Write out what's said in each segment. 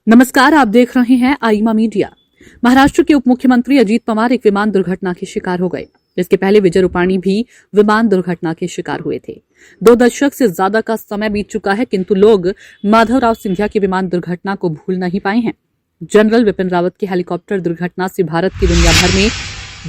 नमस्कार, आप देख रहे हैं आईमा मीडिया। महाराष्ट्र के उप मुख्यमंत्री अजीत पवार एक विमान दुर्घटना के शिकार हो गए। इसके पहले विजय रूपाणी भी विमान दुर्घटना के शिकार हुए थे। 2 दशक से ज्यादा का समय बीत चुका है, किंतु लोग माधवराव सिंधिया की विमान दुर्घटना को भूल नहीं पाए हैं। जनरल विपिन रावत की हेलीकॉप्टर दुर्घटना से भारत की दुनिया भर में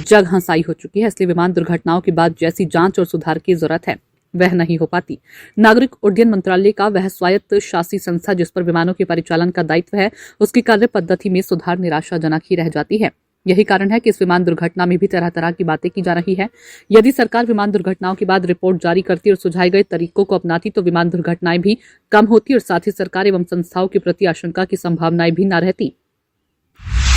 जग हंसाई हो चुकी है, इसलिए विमान दुर्घटनाओं के बाद जैसी जांच और सुधार की जरूरत है वह नहीं हो पाती। नागरिक उड्डयन मंत्रालय का वह स्वायत्त शासी संस्था जिस पर विमानों के परिचालन का दायित्व है, उसकी कार्य पद्धति में सुधार निराशाजनक ही रह जाती है। यही कारण है कि इस विमान दुर्घटना में भी तरह तरह की बातें की जा रही है। यदि सरकार विमान दुर्घटनाओं के बाद रिपोर्ट जारी करती और सुझाए गए तरीकों को अपनाती तो विमान दुर्घटनाएं भी कम होती और साथ ही सरकार एवं संस्थाओं के प्रति आशंका की संभावनाएं भी न रहती।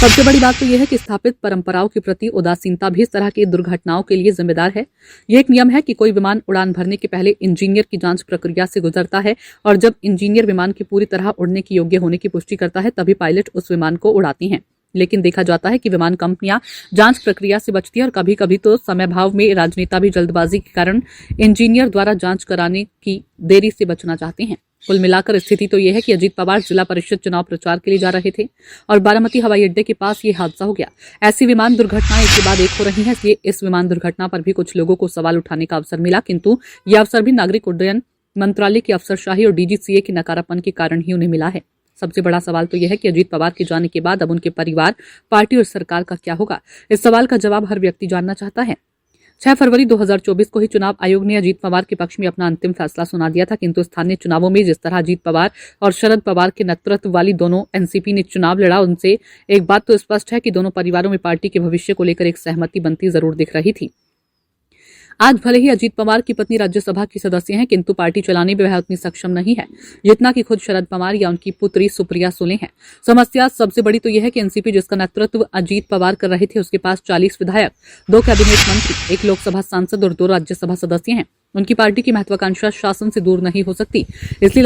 सबसे बड़ी बात तो यह है कि स्थापित परंपराओं के प्रति उदासीनता भी इस तरह की दुर्घटनाओं के लिए जिम्मेदार है। यह एक नियम है कि कोई विमान उड़ान भरने के पहले इंजीनियर की जांच प्रक्रिया से गुजरता है और जब इंजीनियर विमान के पूरी तरह उड़ने के योग्य होने की पुष्टि करता है तभी पायलट उस विमान को उड़ाती हैं। लेकिन देखा जाता है कि विमान कंपनियां जांच प्रक्रिया से बचती है और कभी कभी तो समय भाव में राजनेता भी जल्दबाजी के कारण इंजीनियर द्वारा जांच कराने की देरी से बचना चाहते हैं। कुल मिलाकर स्थिति तो यह है कि अजीत पवार जिला परिषद चुनाव प्रचार के लिए जा रहे थे और बारामती हवाई अड्डे के पास ये हादसा हो गया। ऐसी विमान दुर्घटनाएं एक के बाद एक हो रही हैं, इसलिए इस विमान दुर्घटना पर भी कुछ लोगों को सवाल उठाने का अवसर मिला, किंतु यह अवसर भी नागरिक उड्डयन मंत्रालय की अफसरशाही और डीजीसीए के नकारापन के कारण ही उन्हें मिला है। सबसे बड़ा सवाल तो यह है कि अजीत पवार के जाने के बाद अब उनके परिवार, पार्टी और सरकार का क्या होगा। इस सवाल का जवाब हर व्यक्ति जानना चाहता है। 6 फरवरी 2024 को ही चुनाव आयोग ने अजीत पवार के पक्ष में अपना अंतिम फैसला सुना दिया था, किंतु स्थानीय चुनावों में जिस तरह अजीत पवार और शरद पवार के नेतृत्व वाली दोनों एनसीपी ने चुनाव लड़ा, उनसे एक बात तो स्पष्ट है कि दोनों परिवारों में पार्टी के भविष्य को लेकर एक सहमति बनती जरूर दिख रही थी। आज भले ही अजीत पवार की पत्नी राज्यसभा की सदस्य हैं, किंतु पार्टी चलाने में वह उतनी सक्षम नहीं है जितना कि खुद शरद पवार या उनकी पुत्री सुप्रिया सुले हैं। समस्या सबसे बड़ी तो यह है कि एनसीपी जिसका नेतृत्व अजीत पवार कर रहे थे, उसके पास 40 विधायक, 2 कैबिनेट मंत्री, 1 लोकसभा सांसद और 2 राज्यसभा सदस्य हैं। उनकी पार्टी की महत्वाकांक्षा शासन से दूर नहीं हो सकती। इसलिए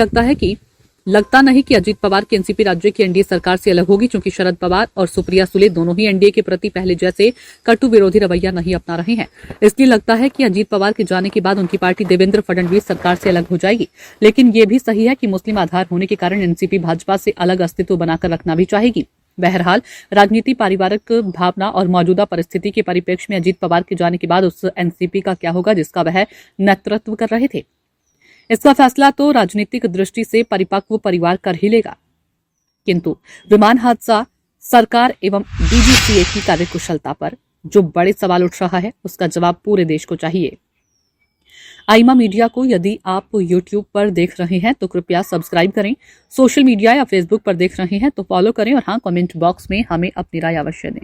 लगता नहीं कि अजीत पवार की एनसीपी राज्य की एनडीए सरकार से अलग होगी, क्योंकि शरद पवार और सुप्रिया सुले दोनों ही एनडीए के प्रति पहले जैसे कटु विरोधी रवैया नहीं अपना रहे हैं। इसलिए लगता है कि अजीत पवार के जाने के बाद उनकी पार्टी देवेंद्र फडणवीस सरकार से अलग हो जाएगी। लेकिन यह भी सही है कि मुस्लिम आधार होने के कारण एनसीपी भाजपा से अलग अस्तित्व बनाकर रखना भी चाहेगी। बहरहाल राजनीति, पारिवारिक भावना और मौजूदा परिस्थिति के परिप्रेक्ष्य में अजीत पवार के जाने के बाद उस एनसीपी का क्या होगा जिसका वह नेतृत्व कर रहे थे। इसका फैसला तो राजनीतिक दृष्टि से परिपक्व परिवार कर ही लेगा, किंतु विमान हादसा, सरकार एवं डीजीसीए की कार्यकुशलता पर जो बड़े सवाल उठ रहा है, उसका जवाब पूरे देश को चाहिए। आईमा मीडिया को यदि आप यूट्यूब पर देख रहे हैं तो कृपया सब्सक्राइब करें, सोशल मीडिया या फेसबुक पर देख रहे हैं तो फॉलो करें और हाँ, कमेंट बॉक्स में हमें अपनी राय अवश्य दें।